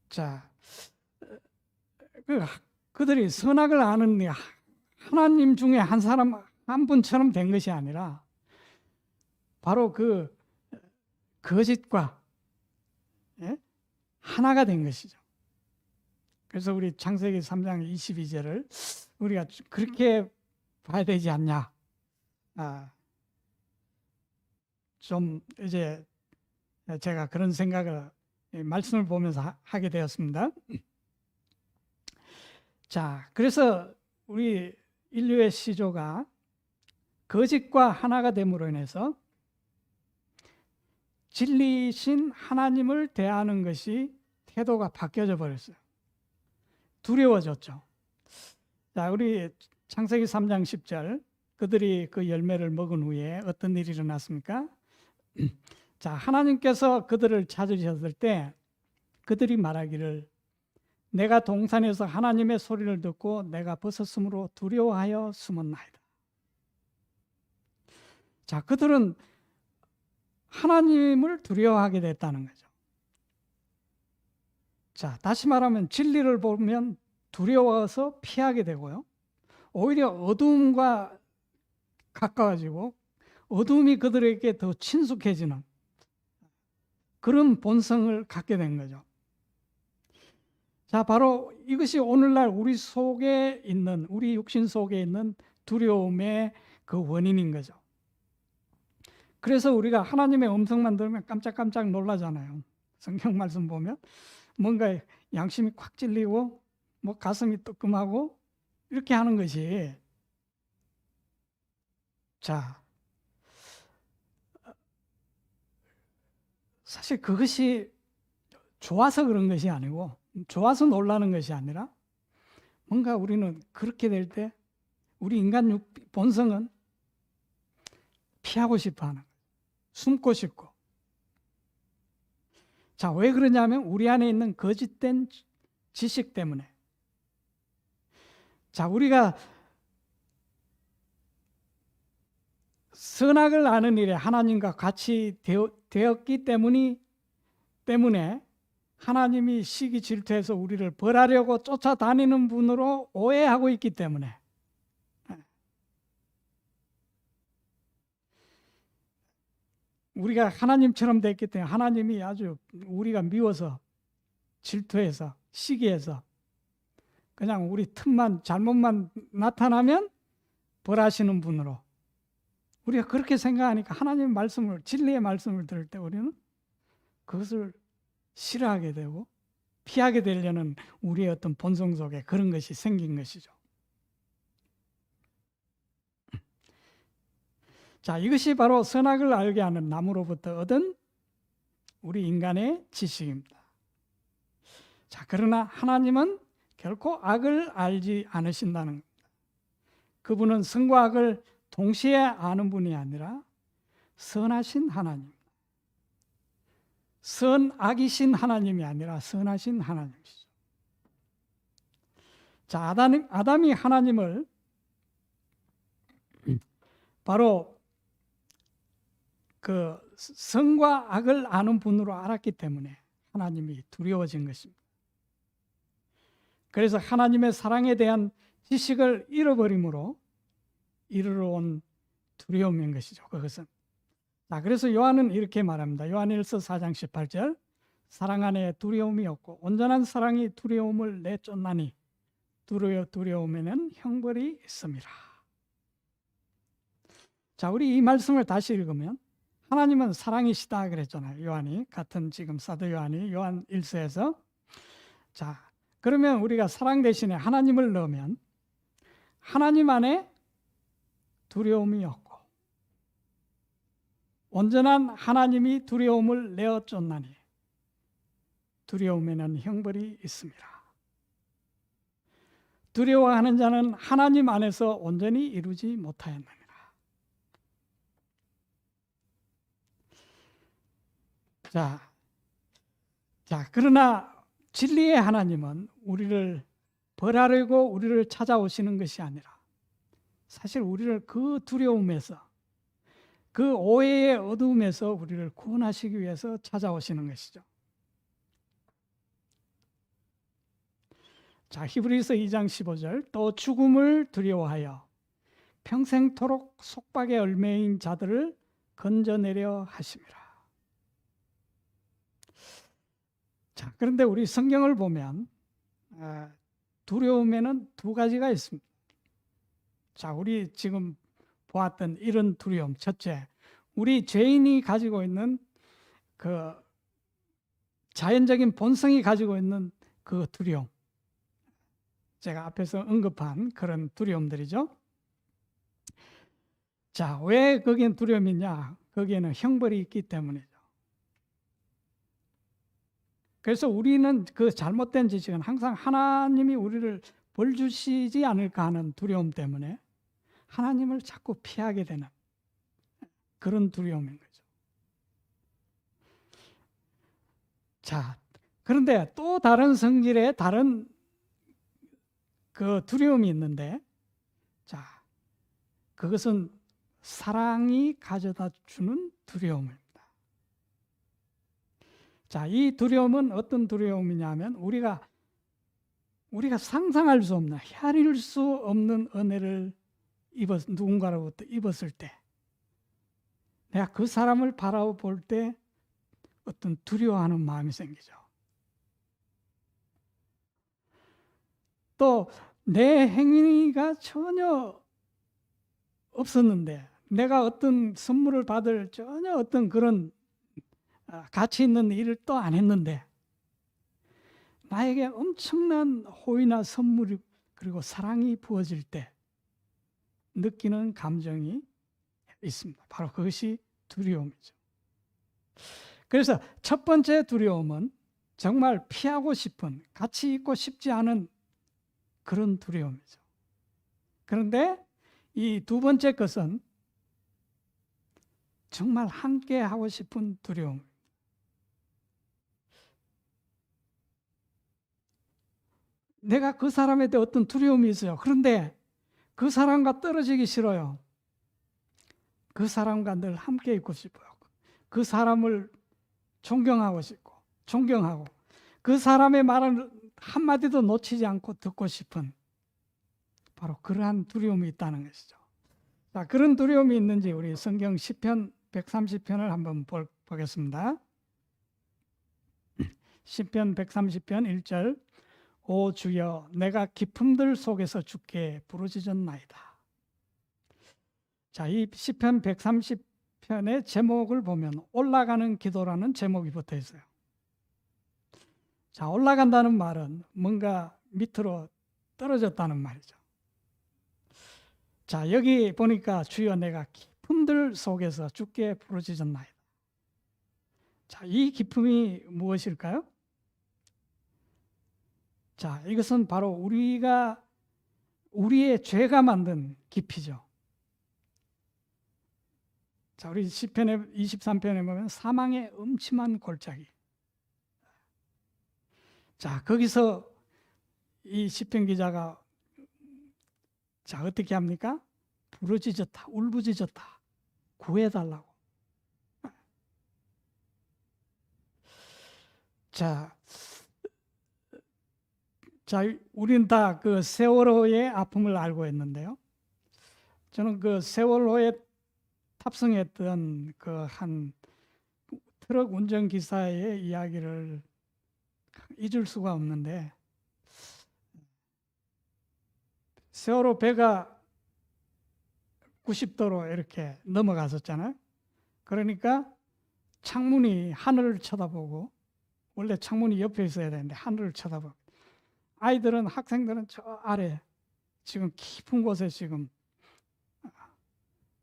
자, 그들이 선악을 아는 하나님 중에 한 사람 한 분처럼 된 것이 아니라 바로 그 거짓과 하나가 된 것이죠. 그래서 우리 창세기 3장 22절을 우리가 그렇게 봐야 되지 않냐. 좀 이제 제가 그런 생각을 말씀을 보면서 하게 되었습니다. 자, 그래서 우리 인류의 시조가 거짓과 하나가 됨으로 인해서 진리이신 하나님을 대하는 것이 태도가 바뀌어져 버렸어요. 두려워졌죠. 자, 우리 창세기 3장 10절 그들이 그 열매를 먹은 후에 어떤 일이 일어났습니까? 자, 하나님께서 그들을 찾으셨을 때 그들이 말하기를 내가 동산에서 하나님의 소리를 듣고 내가 벗었으므로 두려워하여 숨었나이다. 자, 그들은 하나님을 두려워하게 됐다는 거죠. 자, 다시 말하면 진리를 보면 두려워서 피하게 되고요. 오히려 어둠과 가까워지고 어둠이 그들에게 더 친숙해지는 그런 본성을 갖게 된 거죠. 자, 바로 이것이 오늘날 우리 속에 있는, 우리 육신 속에 있는 두려움의 그 원인인 거죠. 그래서 우리가 하나님의 음성만 들으면 깜짝깜짝 놀라잖아요. 성경 말씀 보면 뭔가 양심이 콱 찔리고 뭐 가슴이 뜨끔하고 이렇게 하는 것이, 자, 사실 그것이 좋아서 그런 것이 아니고, 좋아서 놀라는 것이 아니라, 뭔가 우리는 그렇게 될 때 우리 인간 본성은 피하고 싶어 하는 거예요. 숨고 싶고. 자, 왜 그러냐면 우리 안에 있는 거짓된 지식 때문에. 자, 우리가 선악을 아는 일에 하나님과 같이 되었기 때문에 하나님이 시기 질투해서 우리를 벌하려고 쫓아다니는 분으로 오해하고 있기 때문에, 우리가 하나님처럼 됐기 때문에 하나님이 아주 우리가 미워서 질투해서 시기해서 그냥 우리 틈만 잘못만 나타나면 벌하시는 분으로, 우리가 그렇게 생각하니까 하나님의 말씀을, 진리의 말씀을 들을 때 우리는 그것을 싫어하게 되고 피하게 되려는 우리의 어떤 본성 속에 그런 것이 생긴 것이죠. 자, 이것이 바로 선악을 알게 하는 나무로부터 얻은 우리 인간의 지식입니다. 자, 그러나 하나님은 결코 악을 알지 않으신다는 겁니다. 그분은 선과 악을 동시에 아는 분이 아니라 선하신 하나님, 선악이신 하나님이 아니라 선하신 하나님이시죠. 자, 아담이 하나님을 바로 그 선과 악을 아는 분으로 알았기 때문에 하나님이 두려워진 것입니다. 그래서 하나님의 사랑에 대한 지식을 잃어버림으로 이르러 온 두려움인 것이죠. 그것은. 자, 그래서 요한은 이렇게 말합니다. 요한일서 4장 18절, 사랑 안에 두려움이 없고 온전한 사랑이 두려움을 내쫓나니 두려움에는 형벌이 있습니다. 자, 우리 이 말씀을 다시 읽으면 하나님은 사랑이시다 그랬잖아요. 요한이, 같은 지금 사도 요한이 요한 1서에서. 자, 그러면 우리가 사랑 대신에 하나님을 넣으면 하나님 안에 두려움이 없고 온전한 하나님이 두려움을 내어쫓나니 두려움에는 형벌이 있습니다. 두려워하는 자는 하나님 안에서 온전히 이루지 못하였느니라. 자, 그러나 진리의 하나님은 우리를 벌하려고 우리를 찾아오시는 것이 아니라 사실 우리를 그 두려움에서, 그 오해의 어두움에서 우리를 구원하시기 위해서 찾아오시는 것이죠. 자, 히브리서 2장 15절, 또 죽음을 두려워하여 평생토록 속박에 얽매인 자들을 건져내려 하심이라. 자, 그런데 우리 성경을 보면 두려움에는 두 가지가 있습니다. 자, 우리 지금 보았던 이런 두려움, 첫째, 우리 죄인이 가지고 있는 그 자연적인 본성이 가지고 있는 그 두려움, 제가 앞에서 언급한 그런 두려움들이죠. 자, 왜 거기엔 두려움이 있냐? 거기에는 형벌이 있기 때문이죠. 그래서 우리는 그 잘못된 지식은 항상 하나님이 우리를 벌 주시지 않을까 하는 두려움 때문에 하나님을 자꾸 피하게 되는 그런 두려움인 거죠. 자, 그런데 또 다른 성질의 다른 그 두려움이 있는데, 자, 그것은 사랑이 가져다 주는 두려움입니다. 자, 이 두려움은 어떤 두려움이냐면 우리가 상상할 수 없는, 헤아릴 수 없는 은혜를 누군가로부터 입었을 때 내가 그 사람을 바라볼 때 어떤 두려워하는 마음이 생기죠. 또 내 행위가 전혀 없었는데, 내가 어떤 선물을 받을 전혀 어떤 그런 가치 있는 일을 또 안 했는데, 나에게 엄청난 호의나 선물이 그리고 사랑이 부어질 때 느끼는 감정이 있습니다. 바로 그것이 두려움이죠. 그래서 첫 번째 두려움은 정말 피하고 싶은, 같이 있고 싶지 않은 그런 두려움이죠. 그런데 이 두 번째 것은 정말 함께 하고 싶은 두려움. 내가 그 사람에 대해 어떤 두려움이 있어요. 그런데 그 사람과 떨어지기 싫어요. 그 사람과 늘 함께 있고 싶어요. 그 사람을 존경하고 싶고, 존경하고, 그 사람의 말을 한마디도 놓치지 않고 듣고 싶은 바로 그러한 두려움이 있다는 것이죠. 자, 그런 두려움이 있는지 우리 성경 시편 130편을 한번 보겠습니다. 시편 130편 1절, 오 주여 내가 기품들 속에서 주께 부르짖었나이다. 자, 이 시편 130편의 제목을 보면 올라가는 기도라는 제목이 붙어 있어요. 자, 올라간다는 말은 뭔가 밑으로 떨어졌다는 말이죠. 자, 여기 보니까 주여 내가 기품들 속에서 주께 부르짖었나이다. 자, 이 기품이 무엇일까요? 자, 이것은 바로 우리의 죄가 만든 깊이죠. 자, 우리 시편에 23편에 보면 사망의 음침한 골짜기. 자, 거기서 이 시편 기자가 자, 어떻게 합니까? 부르짖었다, 울부짖었다, 구해달라고. 자, 우리는 다 그 세월호의 아픔을 알고 있는데요. 저는 그 세월호에 탑승했던 그 한 트럭 운전기사의 이야기를 잊을 수가 없는데, 세월호 배가 90도로 이렇게 넘어갔었잖아요. 그러니까 창문이 하늘을 쳐다보고, 원래 창문이 옆에 있어야 되는데 하늘을 쳐다보고, 아이들은, 학생들은 저 아래 지금 깊은 곳에 지금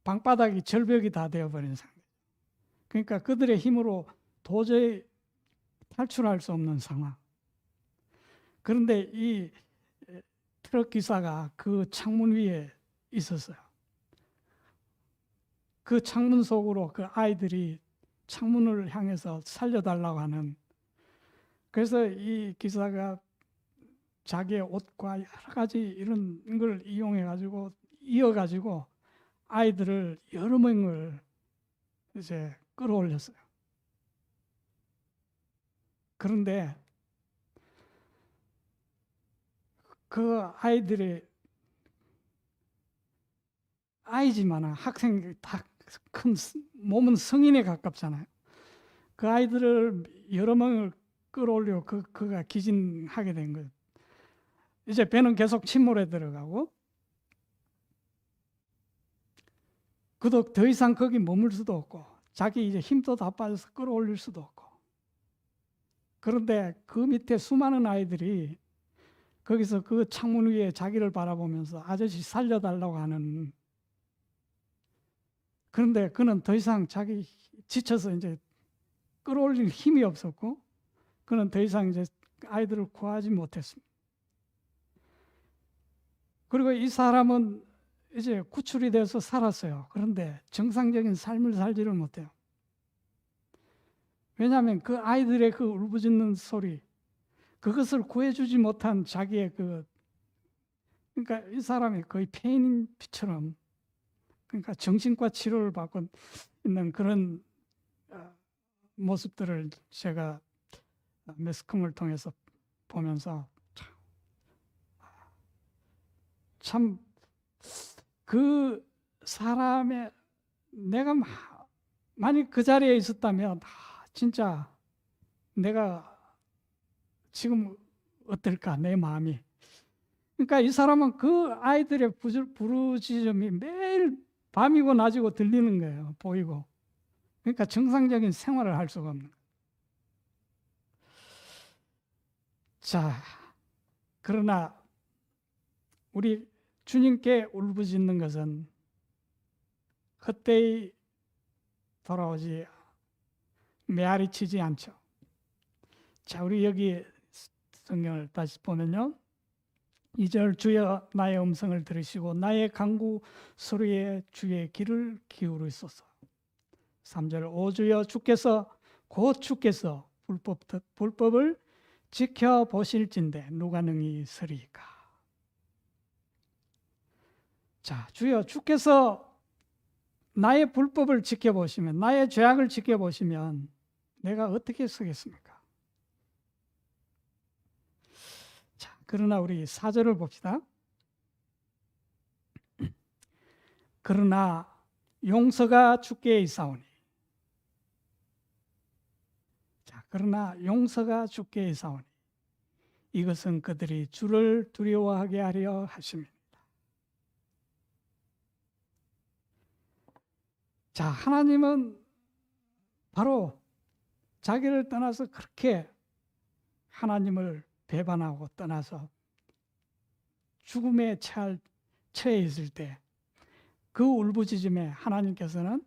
방바닥이 절벽이 다 되어버린 상태. 그러니까 그들의 힘으로 도저히 탈출할 수 없는 상황. 그런데 이 트럭 기사가 그 창문 위에 있었어요. 그 창문 속으로 그 아이들이 창문을 향해서 살려달라고 하는, 그래서 이 기사가 자기의 옷과 여러 가지 이런 걸 이어가지고 아이들을 여러 명을 이제 끌어올렸어요. 그런데 그 아이들이 아이지만 학생 다 큰 몸은 성인에 가깝잖아요. 그 아이들을 여러 명을 끌어올려 그가 기진하게 된 거예요. 이제 배는 계속 침몰에 들어가고, 그도 더 이상 거기 머물 수도 없고, 자기 이제 힘도 다 빠져서 끌어올릴 수도 없고. 그런데 그 밑에 수많은 아이들이 거기서 그 창문 위에 자기를 바라보면서 아저씨 살려달라고 하는, 그런데 그는 더 이상 자기 지쳐서 이제 끌어올릴 힘이 없었고, 그는 더 이상 이제 아이들을 구하지 못했습니다. 그리고 이 사람은 이제 구출이 돼서 살았어요. 그런데 정상적인 삶을 살지를 못해요. 왜냐하면 그 아이들의 그 울부짖는 소리, 그것을 구해주지 못한 자기의 그러니까 이 사람이 거의 폐인처럼, 그러니까 정신과 치료를 받고 있는 그런 모습들을 제가 매스컴을 통해서 보면서 참 그 사람의, 내가 만약 그 자리에 있었다면 진짜 내가 지금 어떨까 내 마음이. 그러니까 이 사람은 그 아이들의 부르짖음이 매일 밤이고 낮이고 들리는 거예요. 보이고. 그러니까 정상적인 생활을 할 수가 없는 거예요. 자, 그러나 우리 주님께 울부짖는 것은 헛되이 돌아오지 메아리 치지 않죠. 자, 우리 여기 성경을 다시 보면요. 2절 주여 나의 음성을 들으시고 나의 간구 소리에 주의 귀를 기울이소서. 3절 오 주여 주께서 곧 주께서 불법을 지켜보실진대 누가 능히 서리이까. 자, 주여 주께서 나의 불법을 지켜보시면, 나의 죄악을 지켜보시면 내가 어떻게 서겠습니까? 자, 그러나 우리 4절을 봅시다. 그러나 용서가 주께 있사오니. 자, 그러나 용서가 주께 있사오니 이것은 그들이 주를 두려워하게 하려 하심입니다. 자, 하나님은 바로 자기를 떠나서 그렇게 하나님을 배반하고 떠나서 죽음에 처해 있을 때 그 울부짖음에 하나님께서는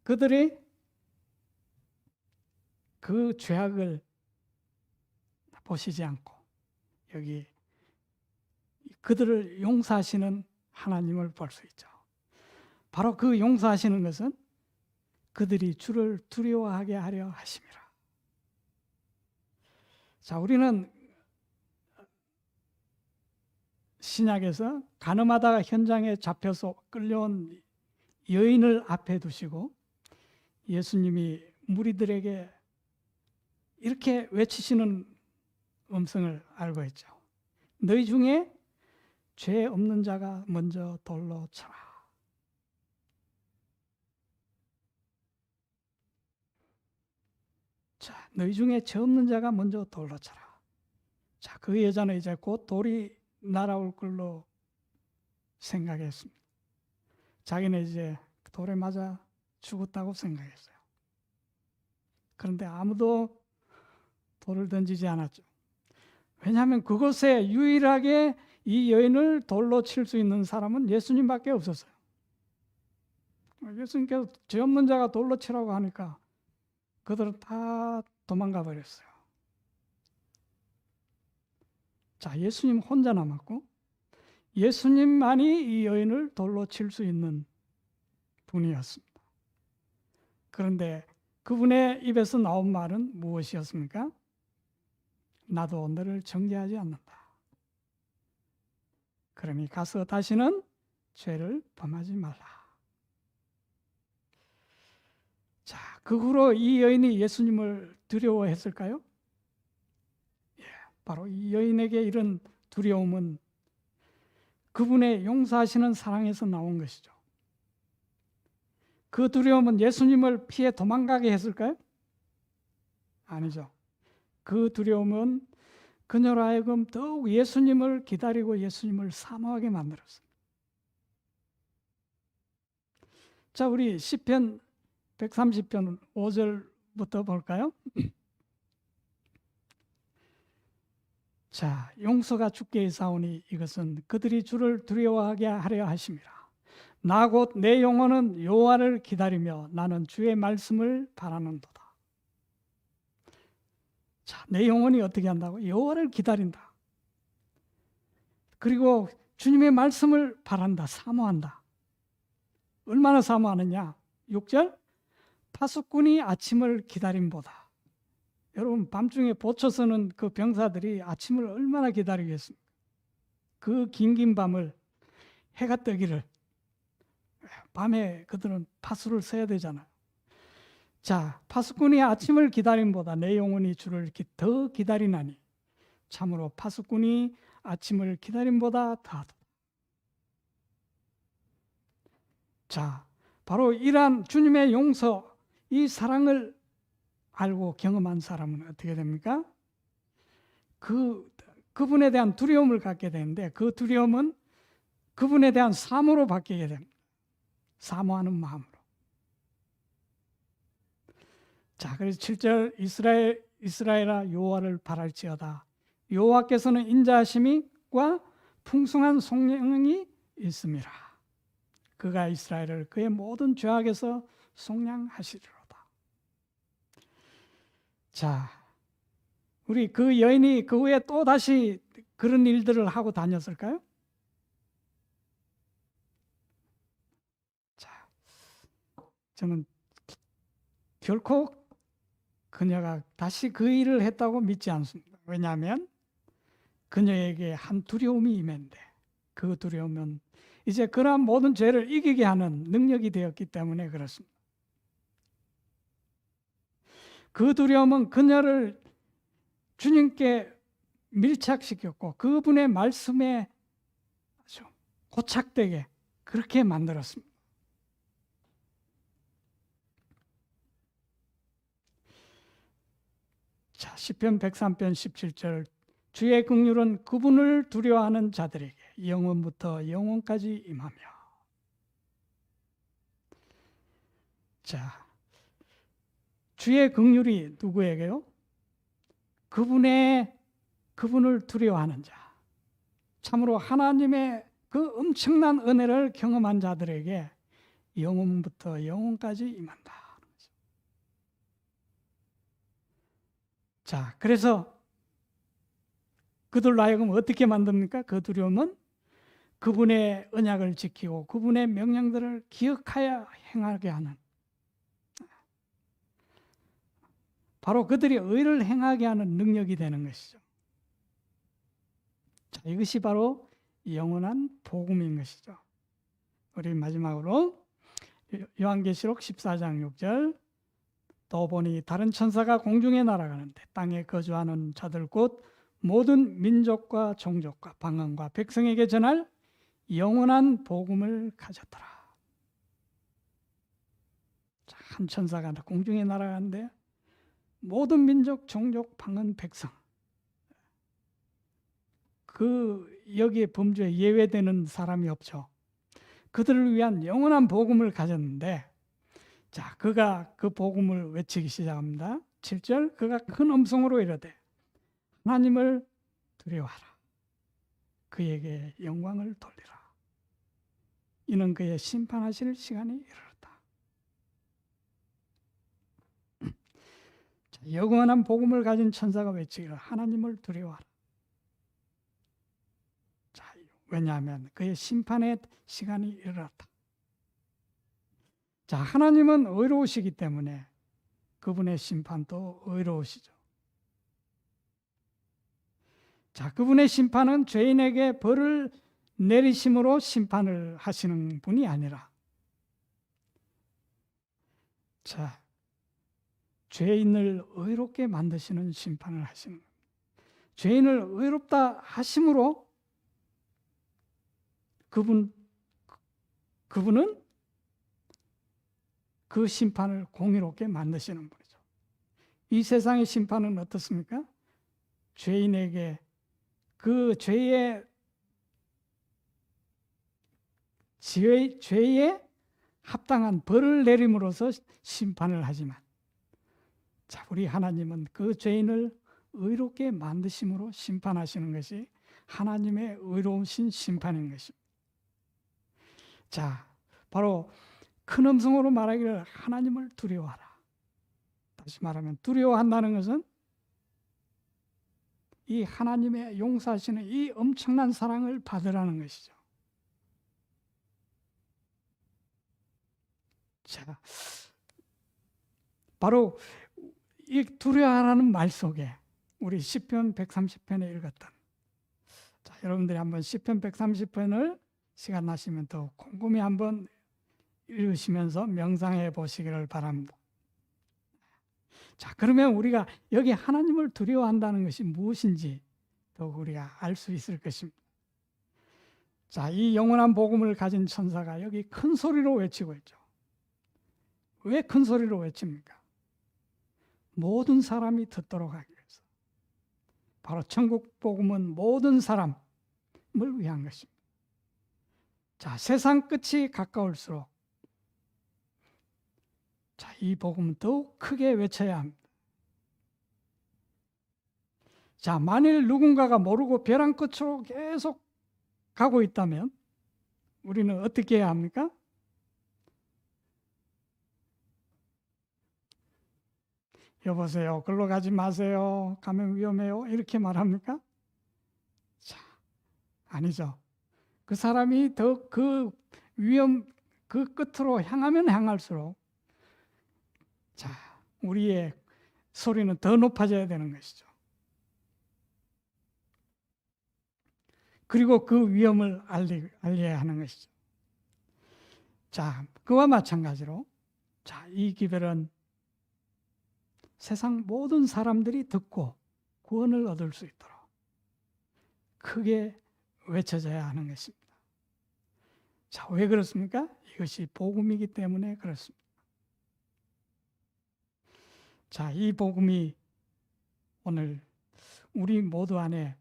그들이 그 죄악을 보시지 않고 여기 그들을 용서하시는 하나님을 볼 수 있죠. 바로 그 용서하시는 것은 그들이 주를 두려워하게 하려 하심이라. 자, 우리는 신약에서 가늠하다가 현장에 잡혀서 끌려온 여인을 앞에 두시고 예수님이 무리들에게 이렇게 외치시는 음성을 알고 있죠. 너희 중에 죄 없는 자가 먼저 돌로 쳐라. 자, 너희 중에 죄 없는 자가 먼저 돌로 쳐라. 자, 그 여자는 이제 곧 돌이 날아올 걸로 생각했습니다. 자기는 이제 돌에 맞아 죽었다고 생각했어요. 그런데 아무도 돌을 던지지 않았죠. 왜냐하면 그곳에 유일하게 이 여인을 돌로 칠 수 있는 사람은 예수님밖에 없었어요. 예수님께서 죄 없는 자가 돌로 치라고 하니까 그들은 다 도망가 버렸어요. 자, 예수님 혼자 남았고 예수님만이 이 여인을 돌로 칠 수 있는 분이었습니다. 그런데 그분의 입에서 나온 말은 무엇이었습니까? 나도 너를 정죄하지 않는다. 그러니 가서 다시는 죄를 범하지 말라. 자, 그 후로 이 여인이 예수님을 두려워했을까요? 예, 바로 이 여인에게 이런 두려움은 그분의 용서하시는 사랑에서 나온 것이죠. 그 두려움은 예수님을 피해 도망가게 했을까요? 아니죠. 그 두려움은 그녀로 하여금 더욱 예수님을 기다리고 예수님을 사모하게 만들었어요. 자, 우리 시편 130편 5절부터 볼까요? 자, 용서가 주께 있사오니 이것은 그들이 주를 두려워하게 하려 하심이라. 나 곧 내 영혼은 여호와를 기다리며 나는 주의 말씀을 바라는도다. 자, 내 영혼이 어떻게 한다고? 여호와를 기다린다. 그리고 주님의 말씀을 바란다, 사모한다. 얼마나 사모하느냐? 6절 파수꾼이 아침을 기다림보다. 여러분, 밤중에 보초 서는 그 병사들이 아침을 얼마나 기다리겠습니까? 그 긴긴 밤을, 해가 뜨기를, 밤에 그들은 파수를 써야 되잖아요. 자, 파수꾼이 아침을 기다림보다 내 영혼이 주를 더 기다리나니 참으로 파수꾼이 아침을 기다림보다 더하다. 자, 바로 이러한 주님의 용서, 이 사랑을 알고 경험한 사람은 어떻게 됩니까? 그분에 대한 두려움을 갖게 되는데, 그 두려움은 그분에 대한 사모로 바뀌게 됩니다. 사모하는 마음으로. 자, 그래서 7절 이스라엘아 여호와를 바랄지어다. 여호와께서는 인자하심과 풍성한 속량이 있음이라. 그가 이스라엘을 그의 모든 죄악에서 속량하시리로다. 자, 우리 그 여인이 그 후에 또 다시 그런 일들을 하고 다녔을까요? 자, 저는 결코 그녀가 다시 그 일을 했다고 믿지 않습니다. 왜냐하면 그녀에게 한 두려움이 임했는데, 그 두려움은 이제 그러한 모든 죄를 이기게 하는 능력이 되었기 때문에 그렇습니다. 그 두려움은 그녀를 주님께 밀착시켰고 그분의 말씀에 아주 고착되게 그렇게 만들었습니다. 자, 시편 103편 17절 주의 긍휼은 그분을 두려워하는 자들에게 영원부터 영원까지 임하며. 자, 주의 긍휼이 누구에게요? 그분을 두려워하는 자, 참으로 하나님의 그 엄청난 은혜를 경험한 자들에게 영원부터 영원까지 임한다. 자, 그래서 그들로 하여금 어떻게 만듭니까? 그 두려움은 그분의 언약을 지키고 그분의 명령들을 기억하여 행하게 하는, 바로 그들이 의를 행하게 하는 능력이 되는 것이죠. 자, 이것이 바로 영원한 복음인 것이죠. 우리 마지막으로 요한계시록 14장 6절 또 보니 다른 천사가 공중에 날아가는데 땅에 거주하는 자들 곧 모든 민족과 종족과 방언과 백성에게 전할 영원한 복음을 가졌더라. 자, 한 천사가 공중에 날아가는데 모든 민족, 종족, 방언, 백성, 여기에 범죄에 예외되는 사람이 없죠. 그들을 위한 영원한 복음을 가졌는데, 자, 그가 그 복음을 외치기 시작합니다. 7절 그가 큰 음성으로 이르되 하나님을 두려워하라. 그에게 영광을 돌리라. 이는 그의 심판하실 시간이 이르렀다. 자, 영원한 복음을 가진 천사가 외치기를 하나님을 두려워하라. 자, 왜냐하면 그의 심판의 시간이 이르렀다. 자, 하나님은 의로우시기 때문에 그분의 심판도 의로우시죠. 자, 그분의 심판은 죄인에게 벌을 내리심으로 심판을 하시는 분이 아니라, 자, 죄인을 의롭게 만드시는 심판을 하시는 겁니다. 죄인을 의롭다 하심으로 그분은 그 심판을 공의롭게 만드시는 분이죠. 이 세상의 심판은 어떻습니까? 죄인에게 그 죄에 합당한 벌을 내림으로써 심판을 하지만, 자, 우리 하나님은 그 죄인을 의롭게 만드심으로 심판하시는 것이 하나님의 의로우신 심판인 것입니다. 자, 바로 큰 음성으로 말하기를 하나님을 두려워하라. 다시 말하면 두려워한다는 것은 이 하나님의 용서하시는 이 엄청난 사랑을 받으라는 것이죠. 자, 바로 이 두려워하라는 말 속에 우리 시편 130편에 읽었던, 자, 여러분들이 한번 시편 130편을 시간 나시면 더 곰곰이 한번 읽으시면서 명상해 보시기를 바랍니다. 자, 그러면 우리가 여기 하나님을 두려워한다는 것이 무엇인지 더욱 우리가 알 수 있을 것입니다. 자, 이 영원한 복음을 가진 천사가 여기 큰 소리로 외치고 있죠. 왜 큰 소리로 외칩니까? 모든 사람이 듣도록 하기 위해서. 바로 천국 복음은 모든 사람을 위한 것입니다. 자, 세상 끝이 가까울수록 자, 이 복음은 더욱 크게 외쳐야 합니다. 자, 만일 누군가가 모르고 벼랑 끝으로 계속 가고 있다면 우리는 어떻게 해야 합니까? 여보세요, 글로 가지 마세요. 가면 위험해요. 이렇게 말합니까? 자, 아니죠. 그 사람이 더 그 위험, 그 끝으로 향하면 향할수록 자, 우리의 소리는 더 높아져야 되는 것이죠. 그리고 그 위험을 알려야 하는 것이죠. 자, 그와 마찬가지로 자, 이 기별은 세상 모든 사람들이 듣고 구원을 얻을 수 있도록 크게 외쳐져야 하는 것입니다. 자, 왜 그렇습니까? 이것이 복음이기 때문에 그렇습니다. 자, 이 복음이 오늘 우리 모두 안에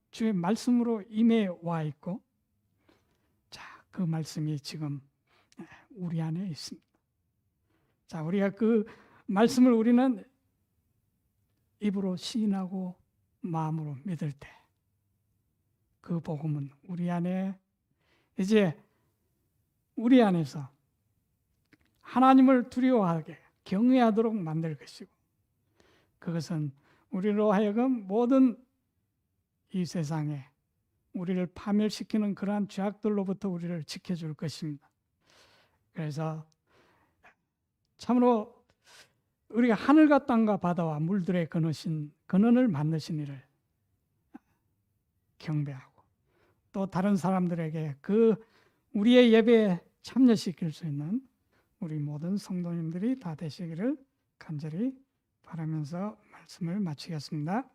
주의 말씀으로 임해 와 있고, 자, 그 말씀이 지금 우리 안에 있습니다. 자, 우리가 그 말씀을 우리는 입으로 시인하고 마음으로 믿을 때, 그 복음은 우리 안에 이제 우리 안에서 하나님을 두려워하게 경외하도록 만들 것이고, 그것은 우리로 하여금 모든 이 세상에 우리를 파멸시키는 그러한 죄악들로부터 우리를 지켜줄 것입니다. 그래서 참으로 우리가 하늘과 땅과 바다와 물들의 근원을 만드신 이를 경배하고, 또 다른 사람들에게 그 우리의 예배에 참여시킬 수 있는 우리 모든 성도님들이 다 되시기를 간절히 바라면서 말씀을 마치겠습니다.